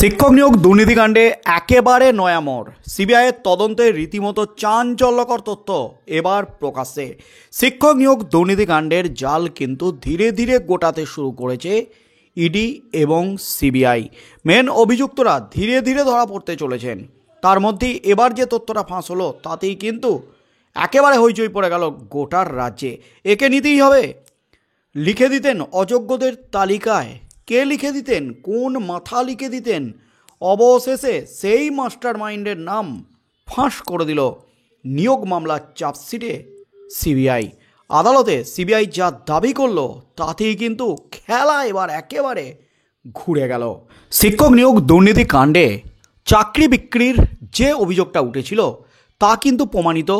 শিক্ষক নিয়োগ দুর্নীতিকাণ্ডে একেবারে নয়া মোড়। সিবিআইয়ের তদন্তে রীতিমতো চাঞ্চল্যকর তথ্য এবার প্রকাশ্যে। শিক্ষক নিয়োগ দুর্নীতিকাণ্ডের জাল কিন্তু ধীরে ধীরে গোটাতে শুরু করেছে ইডি এবং সিবিআই। মেন অভিযুক্তরা ধীরে ধীরে ধরা পড়তে চলেছেন। তার মধ্যেই এবার যে তথ্যটা ফাঁস হলো তাতেই কিন্তু একেবারে হইচই পড়ে গেল গোটার রাজ্যে। একে নিতেই হবে। লিখে দিতেন অযোগ্যদের তালিকায়। কে লিখে দিতেন? কোন মাথা লিখে দিতেন? অবশেষে সেই মাস্টার মাইন্ডের নাম ফাঁস করে দিল নিয়োগ মামলার চার্জশিটে সিবিআই। আদালতে সিবিআই যা দাবি করলো তাতেই কিন্তু খেলা এবার একেবারে ঘুরে গেল। শিক্ষক নিয়োগ দুর্নীতি কাণ্ডে চাকরি বিক্রির যে অভিযোগটা উঠেছিল তা কিন্তু প্রমাণিত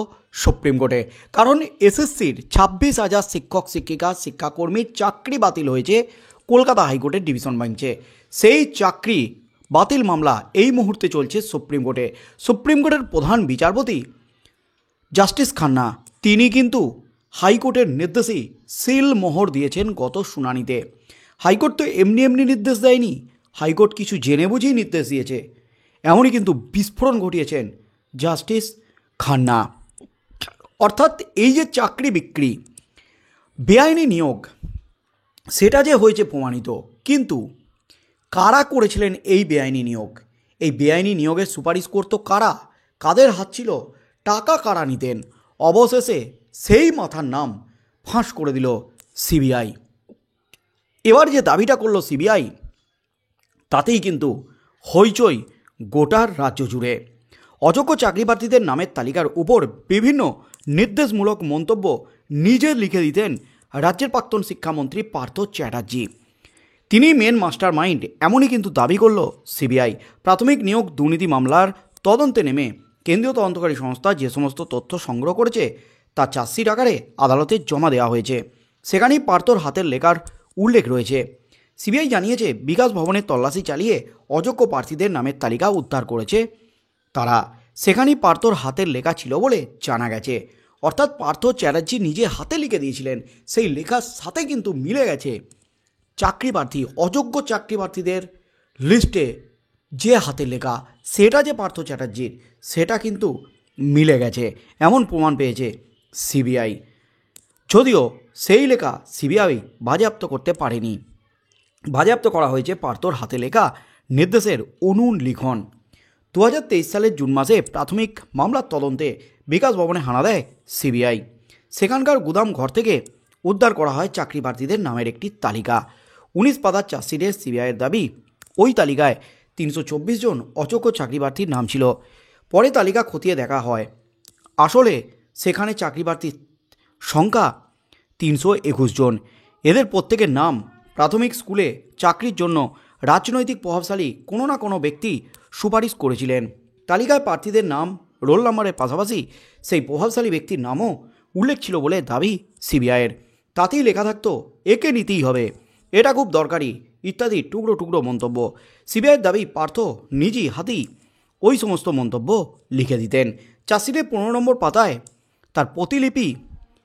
সুপ্রিম কোর্টে। কারণ এসএসসির 26,000 শিক্ষক শিক্ষিকা শিক্ষাকর্মীর চাকরি বাতিল হয়েছে কলকাতা হাইকোর্টের ডিভিশন বেঞ্চে। সেই চাকরি বাতিল মামলা এই মুহূর্তে চলছে সুপ্রিম কোর্টে। সুপ্রিম কোর্টের প্রধান বিচারপতি জাস্টিস খান্না তিনি কিন্তু হাইকোর্টের নির্দেশেই সিল মোহর দিয়েছেন গত শুনানিতে। হাইকোর্ট তো এমনি এমনি নির্দেশ দেয়নি, হাইকোর্ট কিছু জেনে বুঝেই নির্দেশ দিয়েছে। এমনই কিন্তু বিস্ফোরণ ঘটিয়েছেন জাস্টিস খান্না। অর্থাৎ এই যে চাকরি বিক্রি, বেআইনি নিয়োগ, সেটা যে হয়েছে প্রমাণিত, কিন্তু কারা করেছিলেন এই বেআইনি নিয়োগ? এই বেআইনি নিয়োগের সুপারিশ করতো কারা? কাদের হাত ছিল? টাকা কারা নিতেন? অবশেষে সেই মাথার নাম ফাঁস করে দিল সিবিআই। এবার যে দাবিটা করলো সিবিআই তাতেই কিন্তু হইচই গোটার রাজ্য জুড়ে। অযোগ্য চাকরি প্রার্থীদের নামের তালিকার উপর বিভিন্ন নির্দেশমূলক মন্তব্য নিজে লিখে দিতেন রাজ্যের প্রাক্তন শিক্ষামন্ত্রী পার্থ চ্যাটার্জি। তিনি মেন মাস্টার মাইন্ড, এমনই কিন্তু দাবি করল সিবিআই। প্রাথমিক নিয়োগ দুর্নীতি মামলার তদন্তে নেমে কেন্দ্রীয় তদন্তকারী সংস্থা যে সমস্ত তথ্য সংগ্রহ করেছে তা চার্জশিট আকারে আদালতে জমা দেওয়া হয়েছে। সেখানেই পার্থর হাতের লেখার উল্লেখ রয়েছে। সিবিআই জানিয়েছে বিকাশ ভবনের তল্লাশি চালিয়ে অযোগ্য প্রার্থীদের নামের তালিকা উদ্ধার করেছে তারা। সেখানেই পার্থর হাতের লেখা ছিল বলে জানা গেছে। অর্থাৎ পার্থ চ্যাটার্জি নিজে হাতে লিখে দিয়েছিলেন, সেই লেখার সাথে কিন্তু মিলে গেছে চাকরি প্রার্থী, অযোগ্য চাকরি প্রার্থীদের লিস্টে যে হাতের লেখা সেটা যে পার্থ চ্যাটার্জির, সেটা কিন্তু মিলে গেছে, এমন প্রমাণ পেয়েছে সিবিআই। যদিও সেই লেখা সিবিআই বাজেয়াপ্ত করতে পারেনি। বাজেয়াপ্ত করা হয়েছে পার্থর হাতে লেখা নির্দেশের অনুলিখন। 2023 সালের জুন মাসে প্রাথমিক মামলার তদন্তে বিকাশ ভবনে হানা দেয় সিবিআই। সেখানকার গুদাম ঘর থেকে উদ্ধার করা হয় চাকরি প্রার্থীদের নামের একটি তালিকা। 19 পাতার চার্জশিটে সিবিআইয়ের দাবি ওই তালিকায় 324 জন অযোগ্য চাকরি প্রার্থীর নাম ছিল। পরে তালিকা খতিয়ে দেখা হয়, আসলে সেখানে চাকরি প্রার্থীর সংখ্যা 321 জন। এদের প্রত্যেকের নাম প্রাথমিক স্কুলে চাকরির জন্য রাজনৈতিক প্রভাবশালী কোনো না কোনো ব্যক্তি সুপারিশ করেছিলেন। তালিকায় প্রার্থীদের নাম, রোল নম্বরের পাশাপাশি সেই প্রভাবশালী ব্যক্তির নামও উল্লেখ ছিল বলে দাবি সিবিআইয়ের। তাতেই লেখা থাকতো একে নিতেই হবে, এটা খুব দরকারি ইত্যাদি টুকরো টুকরো মন্তব্য। সিবিআইয়ের দাবি পার্থ নিজেই হাতেই ওই সমস্ত মন্তব্য লিখে দিতেন। চার্জশিটের 15 নম্বর পাতায় তার প্রতিলিপি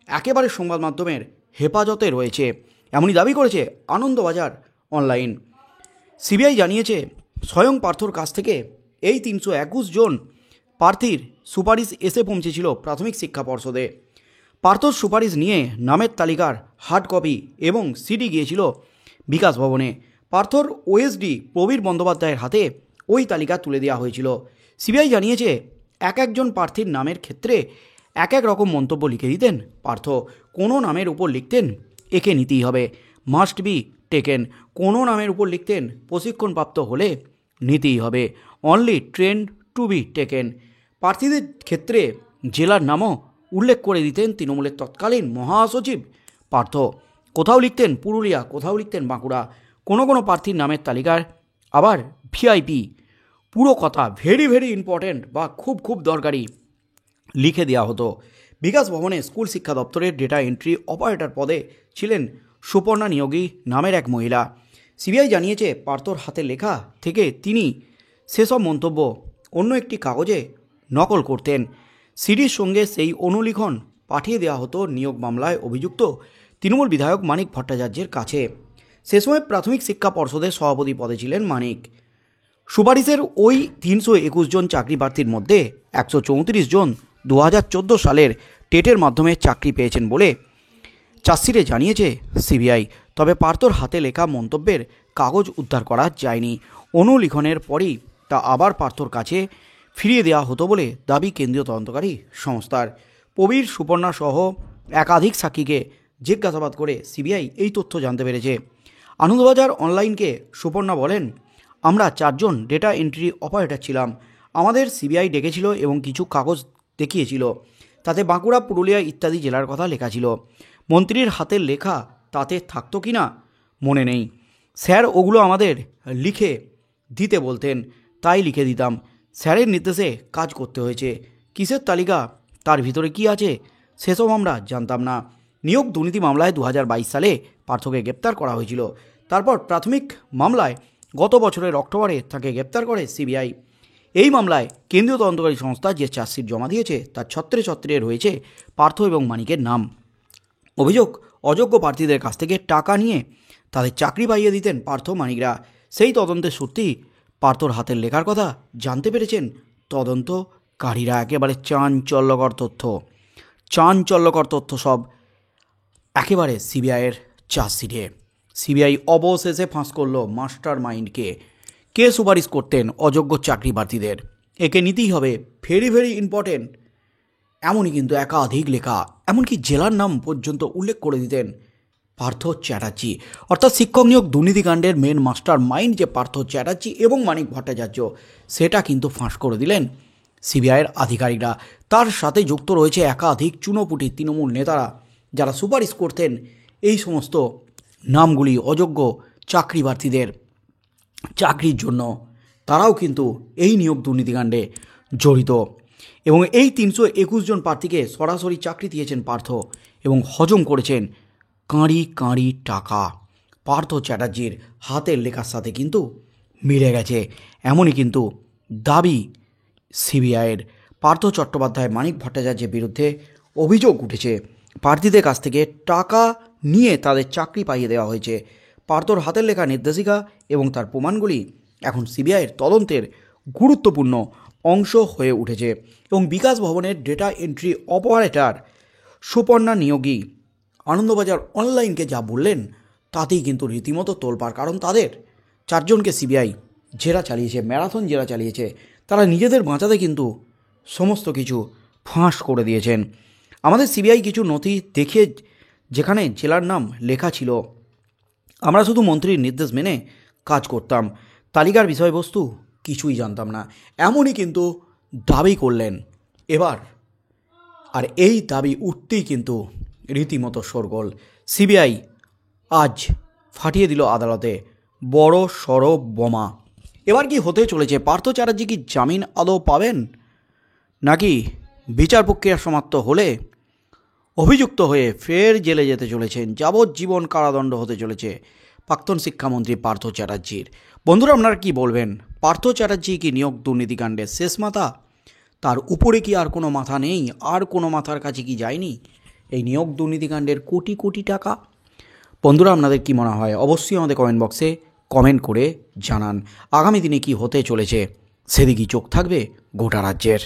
একেবারে সংবাদ মাধ্যমের হেফাজতে রয়েছে, এমনই দাবি করেছে আনন্দবাজার অনলাইন। সিবিআই জানিয়েছে স্বয়ং পার্থর কাছ থেকে এই 321 জন প্রার্থীর সুপারিশ এসে পৌঁছেছিল প্রাথমিক শিক্ষা পর্ষদে। পার্থর সুপারিশ নিয়ে নামের তালিকার হার্ড কপি এবং সিডি গিয়েছিল বিকাশ ভবনে। পার্থর ওএসডি প্রবীর বন্দ্যোপাধ্যায়ের হাতে ওই তালিকা তুলে দেওয়া হয়েছিল। সিবিআই জানিয়েছে এক একজন প্রার্থীর নামের ক্ষেত্রে এক এক রকম মন্তব্য লিখে দিতেন পার্থ। কোনো নামের উপর লিখতেন একে নিতেই হবে, মাস্ট বি টেকেন। কোনো নামের উপর লিখতেন প্রশিক্ষণপ্রাপ্ত হলে নিতেই হবে, only trained to be taken. প্রার্থীদের ক্ষেত্রে জেলার নামও উল্লেখ করে দিতেন তৃণমূলের তৎকালীন মহাসচিব পার্থ। কোথাও লিখতেন পুরুলিয়া, কোথাও লিখতেন বাঁকুড়া। কোনো কোনো প্রার্থীর নামের তালিকার আবার ভিআইপি, পুরো কথা ভেরি ভেরি ইম্পর্ট্যান্ট বা খুব খুব দরকারি লিখে দেওয়া হতো। বিকাশ ভবনে স্কুল শিক্ষা দপ্তরের ডেটা এন্ট্রি অপারেটর পদে ছিলেন সুপর্ণা নিয়োগী নামের এক মহিলা। সিবিআই জানিয়েছে পার্থর হাতে লেখা থেকে তিনি সেসব মন্তব্য অন্য একটি কাগজে নকল করতেন। সিডির সঙ্গে সেই অনুলিখন পাঠিয়ে দেওয়া হতো নিয়োগ মামলায় অভিযুক্ত তৃণমূল বিধায়ক মানিক ভট্টাচার্যের কাছে। সে সময় প্রাথমিক শিক্ষা পর্ষদের সভাপতি পদে ছিলেন মানিক। সুপারিশের ওই 321 জন চাকরি প্রার্থীর মধ্যে 134 জন 2014 সালের টেটের মাধ্যমে চাকরি পেয়েছেন বলে চার্জশিটে জানিয়েছে সিবিআই। তবে পার্থর হাতে লেখা মন্তব্যের কাগজ উদ্ধার করা যায়নি। অনুলিখনের পরই তা আবার পার্থর কাছে ফিরিয়ে দেওয়া হতো বলে দাবি কেন্দ্রীয় তদন্তকারী সংস্থার। প্রবীর, সুপর্ণা সহ একাধিক সাক্ষীকে জিজ্ঞাসাবাদ করে সিবিআই এই তথ্য জানতে পেরেছে। আনন্দবাজার অনলাইনকে সুপর্ণা বলেন, আমরা 4 জন ডেটা এন্ট্রি অপারেটর ছিলাম। আমাদের সিবিআই ডেকেছিল এবং কিছু কাগজ দেখিয়েছিল। তাতে বাঁকুড়া, পুরুলিয়া ইত্যাদি জেলার কথা লেখা ছিল। মন্ত্রীর হাতের লেখা তাতে থাকতো কি না মনে নেই। স্যার ওগুলো আমাদের লিখে দিতে বলতেন, তাই লিখে দিতাম। স্যারের নির্দেশে কাজ করতে হয়েছে। কিসের তালিকা, তার ভিতরে কি আছে সেসব আমরা জানতাম না। নিয়োগ দুর্নীতি মামলায় 2022 সালে পার্থকে গ্রেপ্তার করা হয়েছিল। তারপর প্রাথমিক মামলায় গত বছরের অক্টোবরে তাকে গ্রেপ্তার করে সিবিআই। এই মামলায় কেন্দ্রীয় তদন্তকারী সংস্থা যে চার্জশিট জমা দিয়েছে তার ছত্রে ছত্রে রয়েছে পার্থ এবং মানিকের নাম। অভিযোগ, অযোগ্য প্রার্থীদের কাছ থেকে টাকা নিয়ে তাদের চাকরি পাইয়ে দিতেন পার্থ মানিকরা। সেই তদন্তের সত্যি পার্থর হাতের লেখার কথা জানতে পেরেছেন তদন্তকারীরা। একেবারে চাঞ্চল্যকর তথ্য সব একেবারে সিবিআইয়ের চার্জশিটে। সিবিআই অবশেষে ফাঁস করল মাস্টার মাইন্ডকে। কে সুপারিশ করতেন অযোগ্য চাকরি প্রার্থীদের, একে নিতেই হবে, ভেরি ভেরি ইম্পর্টেন্ট। এমনই কিন্তু একাধিক লেখা, এমনকি জেলার নাম পর্যন্ত উল্লেখ করে দিতেন পার্থ চ্যাটার্জি। অর্থাৎ শিক্ষক নিয়োগ দুর্নীতিকাণ্ডের মেন মাস্টার মাইন্ড যে পার্থ চ্যাটার্জি এবং মানিক ভট্টাচার্য, সেটা কিন্তু ফাঁস করে দিলেন সিবিআইয়ের আধিকারিকরা। তার সাথে যুক্ত রয়েছে একাধিক চুনোপুটি তৃণমূল নেতারা, যারা সুপারিশ করতেন এই সমস্ত নামগুলি অযোগ্য চাকরি প্রার্থীদের চাকরির জন্য। তারাও কিন্তু এই নিয়োগ দুর্নীতিকাণ্ডে জড়িত এবং এই 321 জন প্রার্থীকে সরাসরি চাকরি দিয়েছেন পার্থ এবং হজম করেছেন কাঁড়ি কাঁড়ি টাকা। পার্থ চ্যাটার্জির হাতের লেখার সাথে কিন্তু মিলে গেছে, এমনই কিন্তু দাবি সিবিআইয়ের। পার্থ চট্টোপাধ্যায়, মানিক ভট্টাচার্যের বিরুদ্ধে অভিযোগ উঠেছে প্রার্থীদের কাছ থেকে টাকা নিয়ে তাদের চাকরি পাইয়ে দেওয়া হয়েছে। পার্থর হাতের লেখা নির্দেশিকা এবং তার প্রমাণগুলি এখন সিবিআইয়ের তদন্তের গুরুত্বপূর্ণ অংশ হয়ে উঠেছে এবং বিকাশ ভবনের data entry operator Suparna Niyogi Anandabazar অনলাইনকে যা বললেন তাতেই কিন্তু রীতিমতো তোলপাড়। কারণ তাদের 4 জনকে সিবিআই জেরা চালিয়েছে, ম্যারাথন জেরা চালিয়েছে। তারা নিজেদের বাঁচাতে কিন্তু সমস্ত কিছু ফাঁস করে দিয়েছেন। আমাদের সিবিআই কিছু নথি দেখিয়ে যেখানে জেলার নাম লেখা ছিল, আমরা শুধু মন্ত্রীর নির্দেশ মেনে কাজ করতাম, তালিকার বিষয়বস্তু কিছুই জানতাম না, এমনই কিন্তু দাবি করলেন এবার। আর এই দাবি উঠতেই কিন্তু রীতিমতো শোরগোল। সিবিআই আজ ফাটিয়ে দিল আদালতে বড় সড় বোমা। এবার কি হতে চলেছে? পার্থ চ্যাটার্জি কি জামিন আদৌ পাবেন, নাকি বিচার প্রক্রিয়া সমাপ্ত হলে অভিযুক্ত হয়ে ফের জেলে যেতে চলেছেন? যাবজ্জীবন কারাদণ্ড হতে চলেছে প্রাক্তন শিক্ষামন্ত্রী পার্থ চ্যাটার্জির। বন্ধুরা, আপনারা কি বলবেন? পার্থ চ্যাটার্জি কি নিয়োগ দুর্নীতিকাণ্ডের শেষ মাথা? তার উপরে কি আর কোনো মাথা নেই? আর কোনো মাথার কাছে কি যায়নি এই নিয়োগ দুর্নীতিকাণ্ডের কোটি কোটি টাকা? বন্ধুরা, আপনাদের কি মনে হয় অবশ্যই আমাদের কমেন্ট বক্সে কমেন্ট করে জানান। আগামী দিনে কি হতে চলেছে সেদিকেই চোখ থাকবে গোটা রাজ্যের।